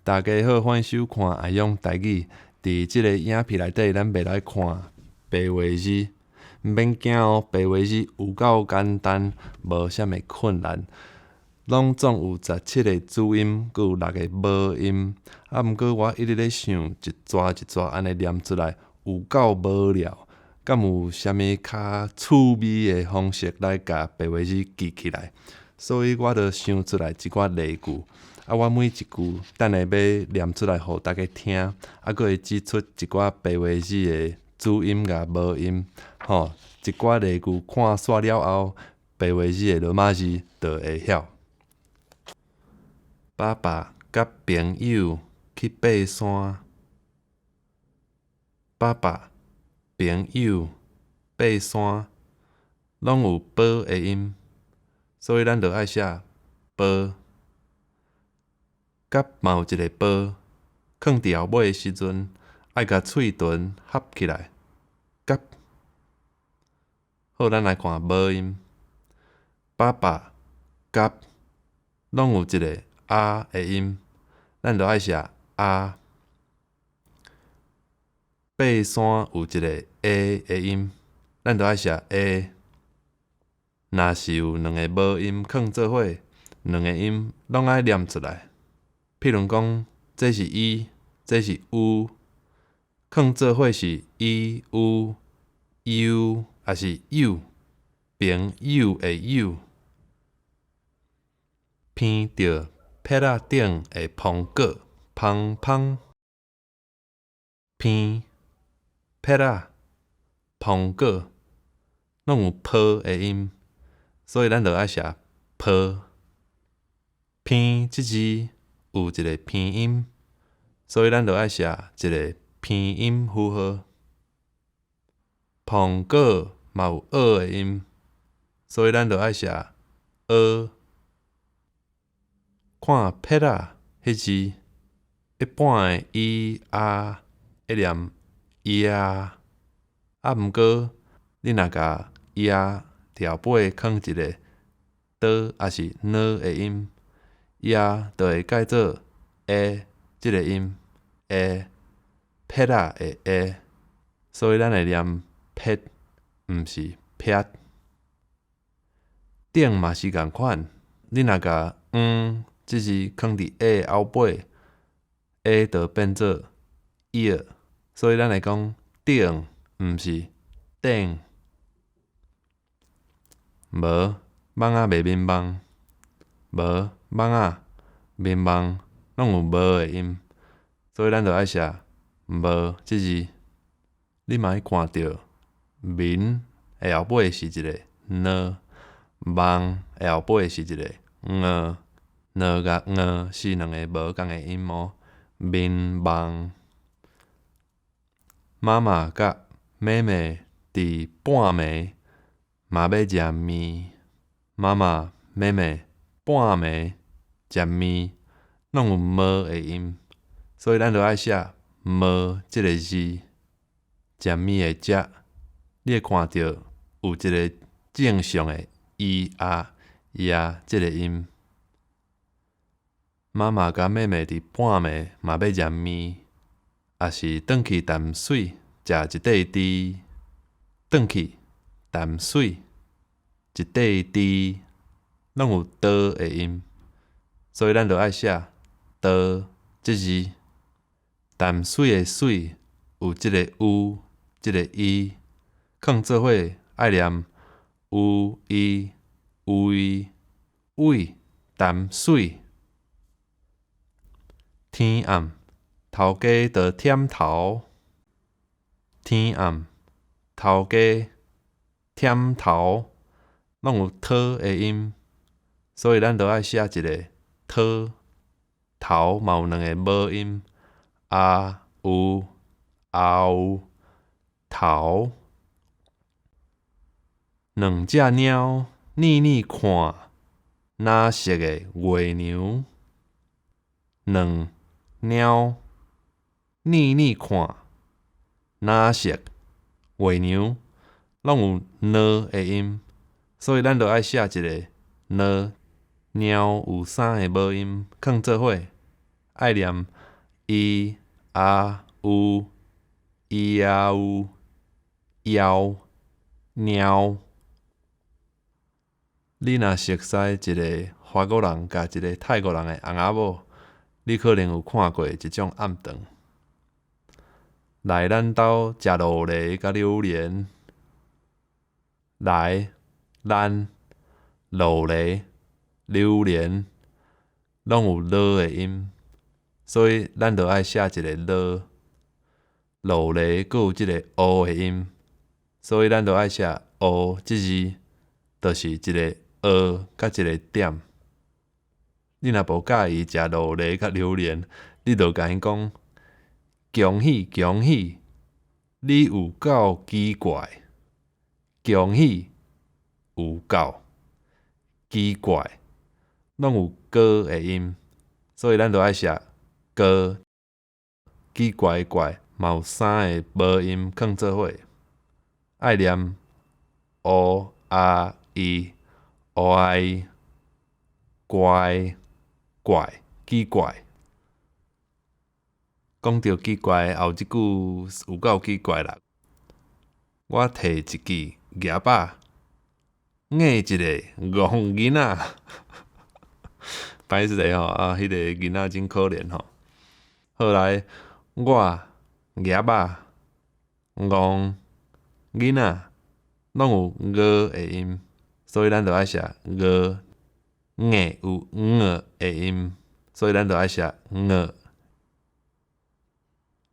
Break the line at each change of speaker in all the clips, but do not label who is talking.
大家好，欢迎收看《爱用台语》。伫即个影片内底，咱要来看白话字。毋免惊哦，白话字有够简单，无啥物困难。拢总有17个主音，佮有6个母音。毋过我一直咧想，一抓一抓安尼念出来，有够无聊。敢有啥物较趣味的方式来甲白话字记起来？所以我就想出来一寡例句。我每一句等下要念出来，互大家听，佮会指出一寡白话字的主音甲母音。一寡例句看煞了后，白话字的罗马字就会晓。爸爸甲朋友去爬山。爸爸、朋友、爬山，拢有“爬”的音，所以咱就爱写“爬”。甲嘛有一个“爬”，放伫后尾的时阵，爱甲喙唇合起来。甲，好，咱来看母音。爸爸、甲，拢有一个“啊”的音，咱就爱写“啊”。爬山有一个 “a” 的音，咱就爱写 “a”。若是有两个母音放做伙，两个音拢爱念出来。譬如讲，这是伊，这是有，放做伙是伊有、有，还是友，朋友的友。闻到壁仔顶的芳果，芳芳。闻壁仔、芳果，拢有坡的音，所以咱就爱写坡。闻即字有一个偏音，所以咱就爱写一个偏音符号。芳果嘛有“儿”的音，所以咱就爱写“儿”。看撇仔迄字，一半的伊啊会念伊啊，毋过你若甲伊啊伫后尾放一个倒还是呢的音，伊啊就会改做诶即个音诶，撇仔的诶，所以咱会念撇，毋是撇。顶嘛是共款，你若甲即字放伫 a 后尾 ，a 就变做 ear， 所以咱会讲顶，毋是顶。无蚊仔袂面蚊，无蚊仔面蚊，拢有无的音，所以咱就爱写无即字。你嘛会看到面的后尾是一个呢，蚊的后尾是一个呢甲是两个无共的音哦。面蚊。妈妈甲妹妹伫半暝嘛要食面。妈妈、妹妹半暝食面，拢有无的音，所以咱就爱写无即个字。食面的食，你会看到有一个正常的伊啊即个音。妈妈甲妹妹伫半暝嘛要食面，也是转去淡水食一块猪。转去淡水一块猪，拢有倒的音，所以咱就爱写倒即字。淡水的水有即个有，即个伊，放做伙爱念有伊位位淡水。天暗，头家就忝头。天暗，头家忝头，拢有讨的音，所以咱就爱写一个讨。头嘛有两个母音，有后头。两只猫腻腻看哪色的月娘。两猫腻腻看哪色月娘，拢有呢的音，所以咱就爱写一个呢。猫有3个母音放做伙，爱念伊啊有伊啊有枵猫。你若熟悉一个法国人甲一个泰国人的翁仔某，你可能有看过即种暗顿。来咱兜食卤梨甲榴莲，来咱卤梨、榴莲拢有落的音，所以咱着爱写一个落。卤梨佫有即个乌的音，所以咱着爱写乌即字，就是一个乌甲一个点。你若无介意食卤梨甲榴莲，你着甲因讲恭喜恭喜，你有够奇怪，恭喜有够奇怪，拢有高的音，所以咱着爱写高奇怪怪，嘛有3个无音放做伙，爱念 o a i o i 怪怪奇怪。讲到奇怪，后一句有够奇怪啦！我摕一支夹仔，硬一个戆囡仔，歹势吼啊！迄个囡仔真可怜吼。后来我夹仔、戆囡仔拢有五的音，所以咱着爱写五。硬有的音，所以咱着爱写五。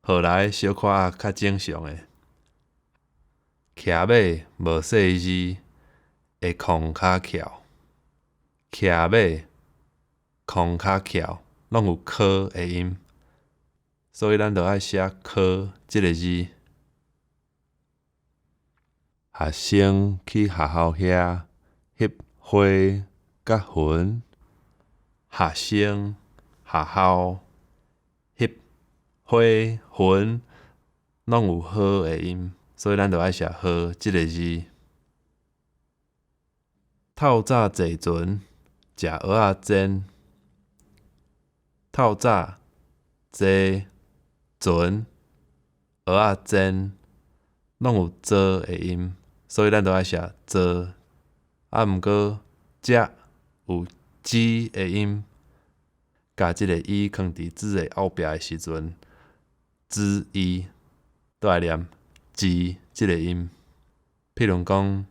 后来小可仔较正常诶，骑马无细字，会空骹翘。骑马、空骹翘拢有科的音，所以咱着爱写科即个字。学生去学校遐翕花甲云，学生学校翕花云拢有好的音，所以咱着爱写好即个字。透早坐船食蚵仔煎，透早坐船蚵仔煎拢有做的音，所以咱着爱写做。啊，毋过食有字的音，甲即个伊放伫字的后壁的时阵，字伊都爱念字即个音。譬如讲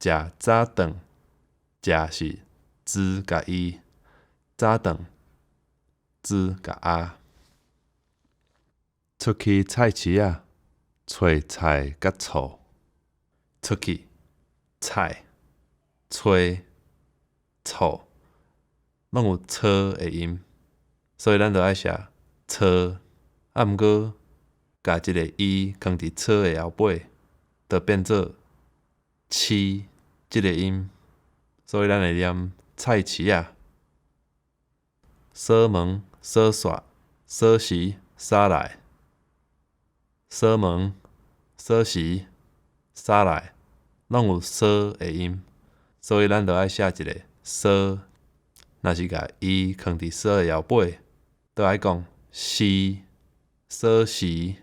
食早顿，食是字甲伊，早顿字甲啊。出去菜市仔找菜甲醋，出去菜找醋拢有错的音，所以咱着爱写错。啊，毋过甲一个伊放伫错的后尾，就变做市即个音，所以咱会念菜市仔。锁门、锁煞、锁匙、衫来。锁门、锁匙、衫来，拢有锁的音，所以咱着爱写一个锁。若是甲伊放伫锁的后尾，就爱讲匙、锁匙。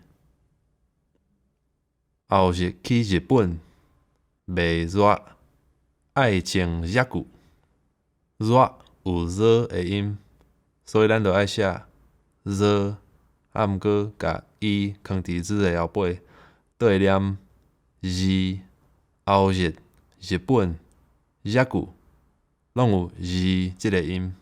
后日去日本袂热，爱穿热裤。热有热的音，所以咱着爱写热。啊，毋过甲伊放伫字的后尾，都会念日。后日日本热久拢有日即个音。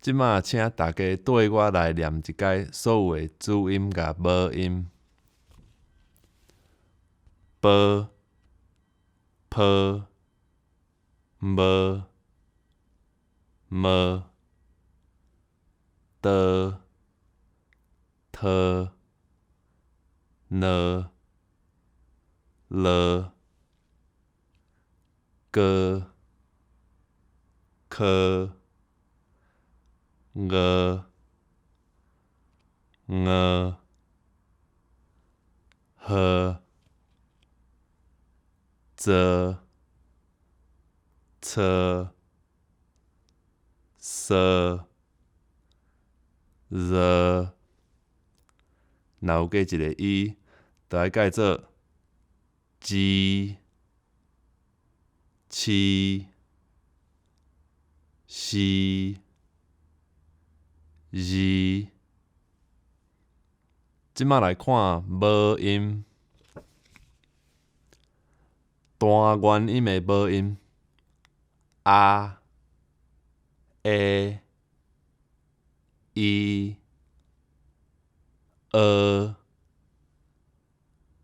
即马请大家对我来念一解所有的主音甲母音：报、抱、无、无、倒、套、落、落、高、科、五、五、号、做、错、若有加一个伊，就爱改做鸡、饲、是、字。即摆来看母音，单元音的母音啊、e、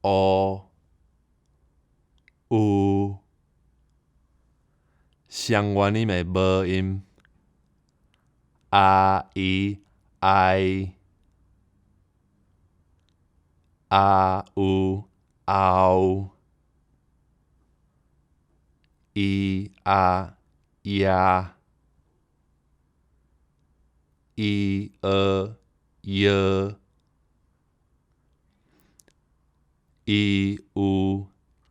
o、u。双元音的母音i、u、au、呀、药、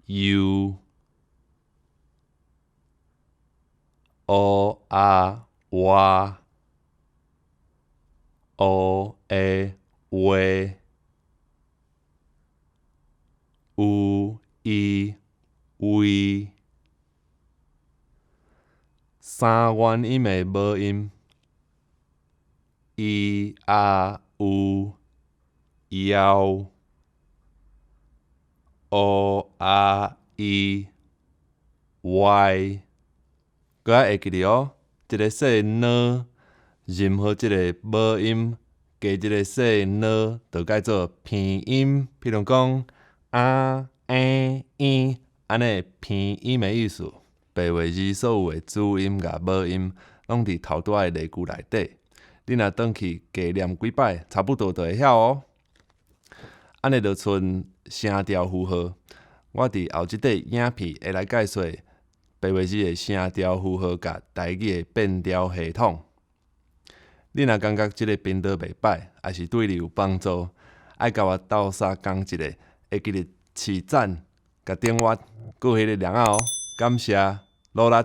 u、哇、话、位。三元音的母音u、枵、y。搁爱会记哩哦，即个说呢，任何即个母音加即个说呢，就改做偏音。譬如讲安尼偏音的意思。白话字所有的主音甲母音，拢伫头拄仔的例句内底。你若转去加念几摆，差不多就会晓哦。安尼就剩声调符号。我伫后一块影片会来解说白话字的声调符号甲台语的变调系统。你若感觉即个频道袂歹，还是对你有帮助，爱甲我斗相共一下，会记得试赞、甲订阅，搁迄个铃仔哦。感谢，努力！